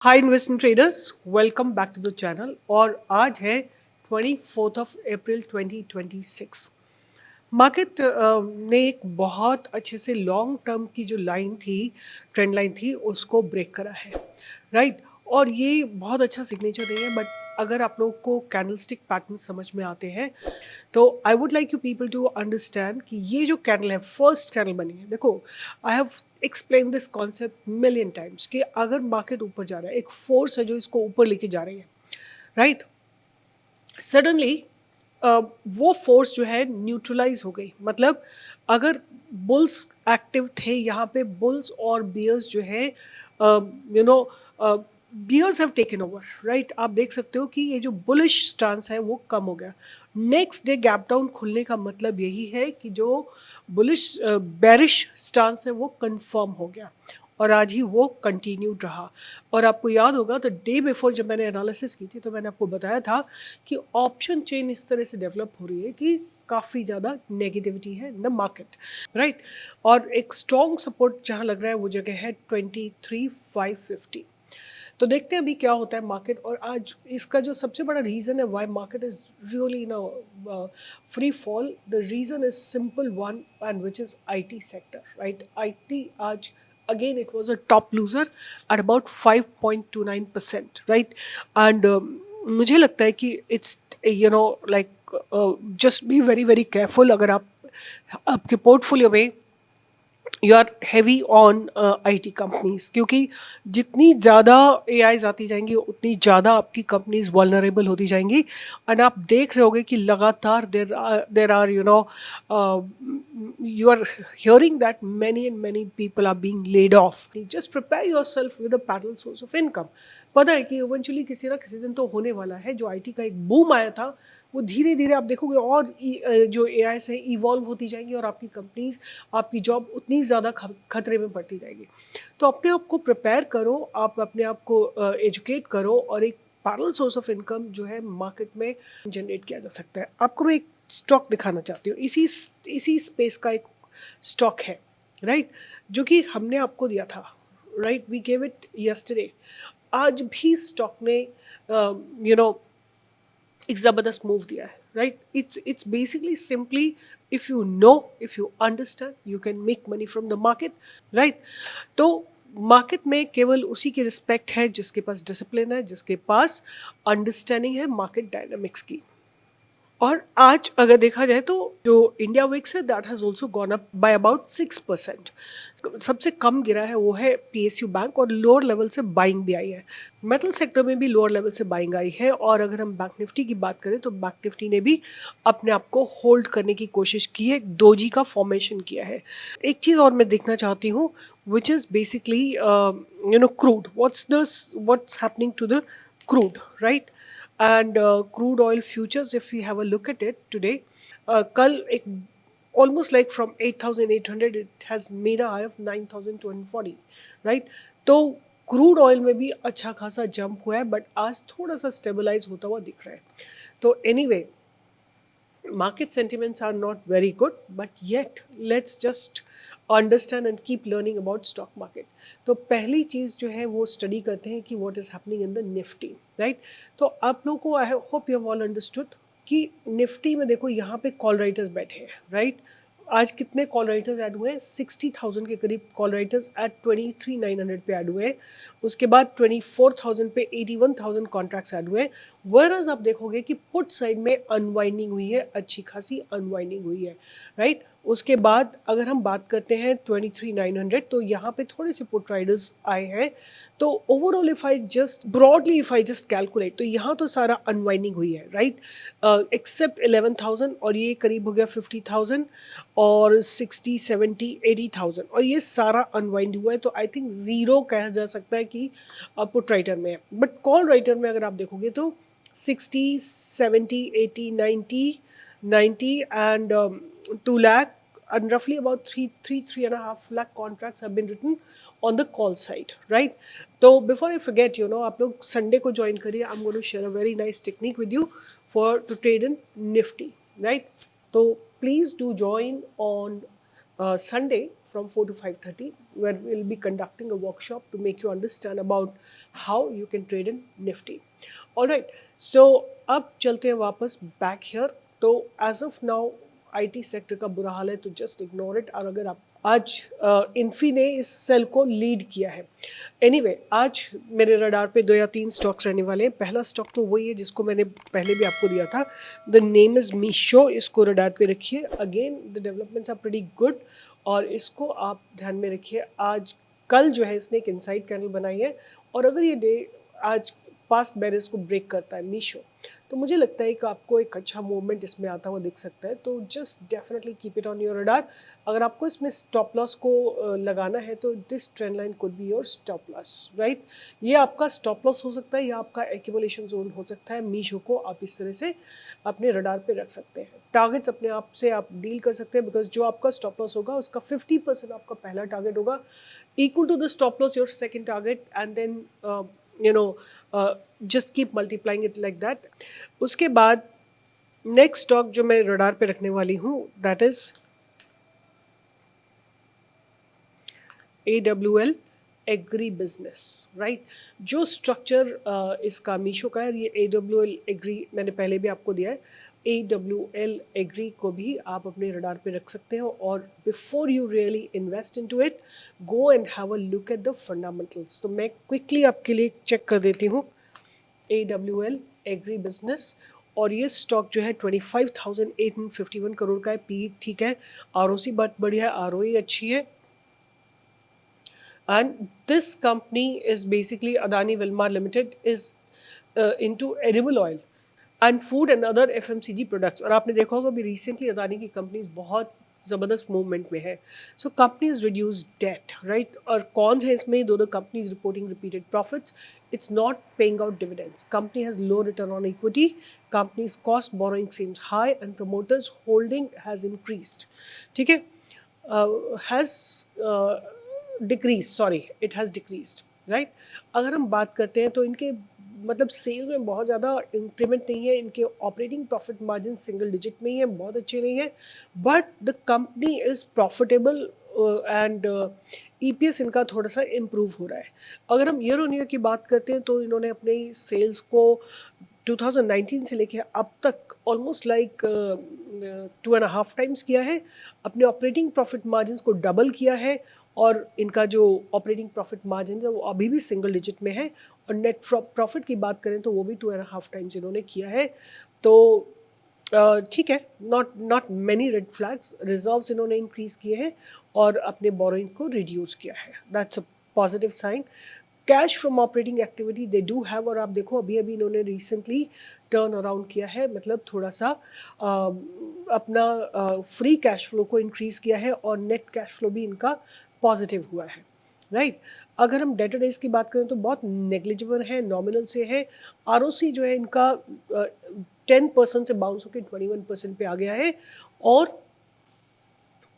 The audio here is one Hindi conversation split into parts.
Hi investment traders, welcome back to the channel. और आज है 24 अप्रैल 2026। मार्केट ने एक बहुत अच्छे से लॉन्ग टर्म की जो लाइन थी, ट्रेंड लाइन थी, उसको ब्रेक करा है, राइट। और ये बहुत अच्छा सिग्नेचर नहीं है, बट अगर आप लोग को कैंडलस्टिक पैटर्न समझ में आते हैं तो I would like you people to understand कि ये जो कैंडल है, फर्स्ट कैंडल बनी है। देखो, I have explain this concept million times कि अगर मार्केट ऊपर जा रहा है, एक फोर्स है जो इसको ऊपर लेके जा रही है, राइट। सडनली वो फोर्स जो है न्यूट्रलाइज हो गई। मतलब अगर बुल्स एक्टिव थे यहाँ पे, बुल्स और बियर्स जो है, you know bears have taken over, right. आप देख सकते हो कि ये जो बुलिश स्टांस है वो कम हो गया। नेक्स्ट डे गैप डाउन खुलने का मतलब यही है कि जो बुलिश बेरिश स्टांस है वो कंफर्म हो गया, और आज ही वो कंटिन्यूड रहा। और आपको याद होगा तो डे बिफोर जब मैंने एनालिसिस की थी तो मैंने आपको बताया था कि ऑप्शन चेन इस तरह से डेवलप हो रही है कि काफ़ी ज़्यादा नेगेटिविटी है इन द मार्केट, राइट। और एक स्ट्रॉन्ग सपोर्ट जहाँ लग रहा है वो जगह है 23,550। तो देखते हैं अभी क्या होता है मार्केट। और आज इसका जो सबसे बड़ा रीज़न है why market is really in free fall, the reason is simple one, and which is IT sector, right. IT आज again it was a top loser at about 5.29%, right? And मुझे लगता है कि it's like just be very very careful। अगर आप आपके पोर्टफोलियो में you are heavy on IT companies, क्योंकि जितनी ज़्यादा एआईज आती जाएंगी उतनी ज़्यादा आपकी कंपनीज वल्नरेबल होती जाएंगी। एंड आप देख रहे होगे कि लगातार there are you are hearing that many and many people are being laid off. Just prepare yourself with a parallel source of income। पता है कि इवेंचुअली किसी ना किसी दिन तो होने वाला है। जो आईटी का एक बूम आया था वो धीरे धीरे आप देखोगे और जो एआई से इवॉल्व होती जाएंगी, और आपकी कंपनीज, आपकी जॉब उतनी ज़्यादा खतरे में पड़ती जाएगी। तो अपने आप को प्रिपेयर करो, आप अपने आप को एजुकेट करो, और एक पैरेलल सोर्स ऑफ इनकम जो है मार्केट में जनरेट किया जा सकता है। आपको मैं एक स्टॉक दिखाना चाहती हूँ, इसी स्पेस का एक स्टॉक है, राइट, जो कि हमने आपको दिया था, right, we gave it yesterday. आज भी स्टॉक ने यू नो एक ज़बरदस्त मूव दिया है, right. It's basically simply, if you know, if you understand, you can make money from the market, right. तो मार्केट में केवल उसी की रिस्पेक्ट है जिसके पास डिसिप्लिन है, जिसके पास अंडरस्टैंडिंग है मार्केट डायनामिक्स की। और आज अगर देखा जाए तो जो इंडिया विक्स है that has also gone up by about 6%। सबसे कम गिरा है वो है पीएसयू बैंक, और लोअर लेवल से बाइंग भी आई है। मेटल सेक्टर में भी लोअर लेवल से बाइंग आई है। और अगर हम बैंक निफ्टी की बात करें तो बैंक निफ्टी ने भी अपने आप को होल्ड करने की कोशिश की है, डोजी का फॉर्मेशन किया है। एक चीज़ और मैं देखना चाहती हूँ, which is basically crude, what's happening to the crude, right? And crude oil futures, if we have a look at it today, कल एक almost like from 8,800 it has made a high of 9,240, right? तो क्रूड ऑयल में भी अच्छा खासा जंप हुआ है, बट आज थोड़ा सा स्टेबलाइज होता हुआ दिख रहा है। तो anyway, market sentiments are not very good, but yet let's just understand and keep learning about stock market। तो पहली चीज़ जो है वो स्टडी करते हैं कि what is happening in the Nifty, right. तो आप लोगों को I hope you have all understood कि निफ्टी में देखो यहाँ पे कॉल राइटर्स बैठे हैं, राइट। आज कितने कॉल राइटर्स ऐड हुए हैं? 60,000 के करीब कॉल राइटर्स एट 23,900 पे ऐड हुए हैं। उसके बाद 24,000 पे 81,000 कॉन्ट्रैक्ट्स ऐड हुए हैं। वरअज़ आप देखोगे कि पुट साइड में अनवाइंडिंग हुई है, अच्छी खासी अनवाइंडिंग हुई है, राइट। उसके बाद अगर हम बात करते हैं 23,900, तो यहाँ पे थोड़े से पुट राइडर्स आए हैं। तो overall if I just calculate, तो यहाँ तो सारा अनवाइंडिंग हुई है, राइट, एक्सेप्ट 11,000, और ये करीब हो गया 50,000, और 60, 70, 80,000, और ये सारा अनवाइंड हुआ है। तो आई थिंक ज़ीरो कहा जा सकता है कि पुट राइटर में है। बट कॉल राइटर में अगर आप देखोगे तो 60, 70, 80, 90 and 2 lakh, and roughly about 3.5 lakh contracts have been written on the call side, right? So before I forget, आप लोग संडे को ज्वाइन करिए। I'm going to share a very nice technique with you to trade in Nifty, right? So please do join on Sunday from 4 to 5:30, where we'll be conducting a workshop to make you understand about how you can trade in Nifty. All right, so अब चलते हैं वापस बैक हियर. तो as of now IT sector का बुरा हाल है, तो जस्ट इग्नोर इट. और अगर आप आज इन्फी ने इस सेल को लीड किया है. एनीवे आज मेरे रडार पे 2 या 3 स्टॉक्स रहने वाले हैं. पहला स्टॉक तो वही है जिसको मैंने पहले भी आपको दिया था. The name is Meesho. इसको रडार पे रखिए. Again the developments are pretty good और इसको आप ध्यान में रखिए. आज कल जो है इसने एक इनसाइड कैंडल बनाई है और अगर ये डे आज पास्ट बैरियर्स को ब्रेक करता है मीशो, तो मुझे लगता है कि आपको एक अच्छा मूवमेंट इसमें आता हुआ दिख सकता है. तो just definitely keep it on your radar. अगर आपको इसमें स्टॉप लॉस को लगाना है तो this trend line could be your stop loss, right. ये आपका स्टॉप लॉस हो सकता है या आपका एक्यूमुलेशन जोन हो सकता है. मीशो को आप इस तरह से अपने रडार पे रख सकते हैं. टारगेट्स अपने आप से आप डील कर सकते हैं बिकॉज जो आपका स्टॉप लॉस होगा उसका 50% आपका पहला टारगेट होगा, equal to the stop loss your second target, and then just keep multiplying it like that. उसके बाद नेक्स्ट स्टॉक जो मैं रडार पे रखने वाली हूँ that is AWL agri business, right. जो स्ट्रक्चर इसका मीशो का है, ये AWL एग्री मैंने पहले भी आपको दिया है. AWL एग्री को भी आप अपने रडार पे रख सकते हो और before you really invest into it, go and have a look at the fundamentals. तो मैं क्विकली आपके लिए चेक कर देती हूँ AWL एग्री बिजनेस. और ये स्टॉक जो है 25,851 करोड़ का है. पी ठीक है, ROC बहुत बढ़िया है, ROE अच्छी है. And this company is basically Adani Wilmar Limited is into edible oil and food and other FMCG products. और आपने देखा होगा भी रिसेंटली अदानी की कंपनीज बहुत ज़बरदस्त मूवमेंट में है. So companies reduce debt, right. और कौन है इसमें? Though the companies reporting repeated profits. It's not paying out dividends. Company has low return on equity. Companies cost borrowing seems high and promoters holding has increased. ठीक है, has decrease, sorry it has decreased, right. अगर हम बात करते हैं तो इनके मतलब सेल में बहुत ज़्यादा इंक्रीमेंट नहीं है. इनके operating profit margin single digit में ही है, बहुत अच्छे नहीं है. But the company is profitable and EPS इनका थोड़ा सा इम्प्रूव हो रहा है. अगर हम ईयर ऑन ईयर की बात करते हैं तो इन्होंने अपने सेल्स को 2019 से लेके अब तक ऑलमोस्ट लाइक 2.5 टाइम्स किया है. अपने ऑपरेटिंग प्रॉफिट मार्जिन को डबल किया है और इनका जो ऑपरेटिंग प्रॉफिट मार्जिन है वो अभी भी सिंगल डिजिट में है. और नेट प्रॉफिट की बात करें तो वो भी 2.5 टाइम्स इन्होंने किया है. तो ठीक है, not many red flags. Reserves इन्होंने इंक्रीज किए हैं और अपने बोरोइंग को रिड्यूस किया है. That's a positive sign. Cash from operating activity they do have. और आप देखो अभी अभी इन्होंने रिसेंटली टर्न अराउंड किया है, मतलब थोड़ा सा अपना फ्री कैश फ्लो को इंक्रीज़ किया है और नेट कैश फ्लो भी इनका पॉजिटिव हुआ है, राइट. अगर हम डेटर डेज की बात करें तो बहुत नेग्लिजिबल है, नॉमिनल से है. ROC जो है इनका 10% से बाउंस होकर 21% पे आ गया है. और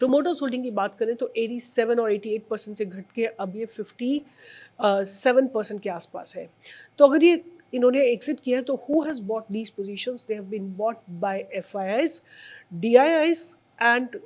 प्रोमोटर्स होल्डिंग की बात करें तो 87 और 88% से घट के अब ये 57% के आसपास है. तो अगर ये इन्होंने एग्जिट किया है तो who has bought these positions? They have been bought by FIIs, DIIs and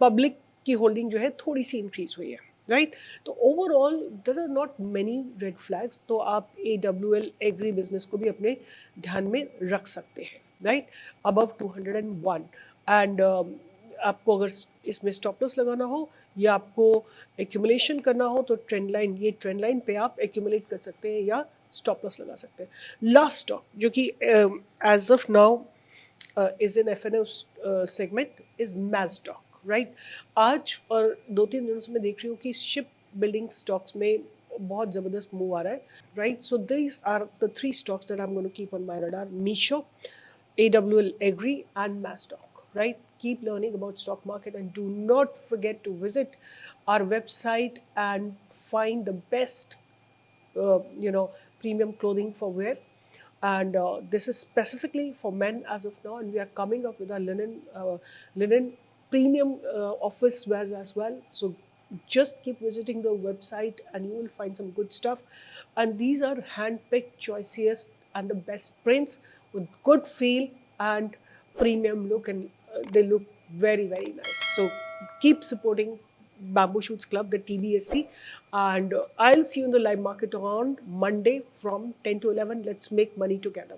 public की होल्डिंग जो है थोड़ी सी इंक्रीज हुई है, राइट. तो overall there are not many red flags. तो आप AWL एग्री बिजनेस को भी अपने ध्यान में रख सकते हैं, राइट. अबव 201. एंड आपको अगर इसमें स्टॉप लॉस लगाना हो या आपको एक्यूमुलेशन करना हो तो ट्रेंड लाइन, ये ट्रेंड लाइन पे आप एक्यूमुलेट कर सकते हैं या स्टॉप लॉस लगा सकते हैं. लास्ट स्टॉक जो कि as of now is in FNO segment is Mazdock, right. आज और 2-3 दिनों से मैं देख रही हूँ कि शिप बिल्डिंग स्टॉक्स में बहुत ज़बरदस्त मूव आ रहा है, right. So these are the 3 stocks that I am going to keep on my radar: Meesho, AWL agri and Mazdock, right. Keep learning about stock market and do not forget to visit our website and find the best premium clothing for wear. And this is specifically for men as of now, and we are coming up with our linen premium office wears as well. So just keep visiting the website and you will find some good stuff. And these are hand-picked, choicest and the best prints with good feel and premium look, and they look very, very nice. So keep supporting Bamboo Shoots Club, the TBSC. And I'll see you in the live market on Monday from 10 to 11. Let's make money together.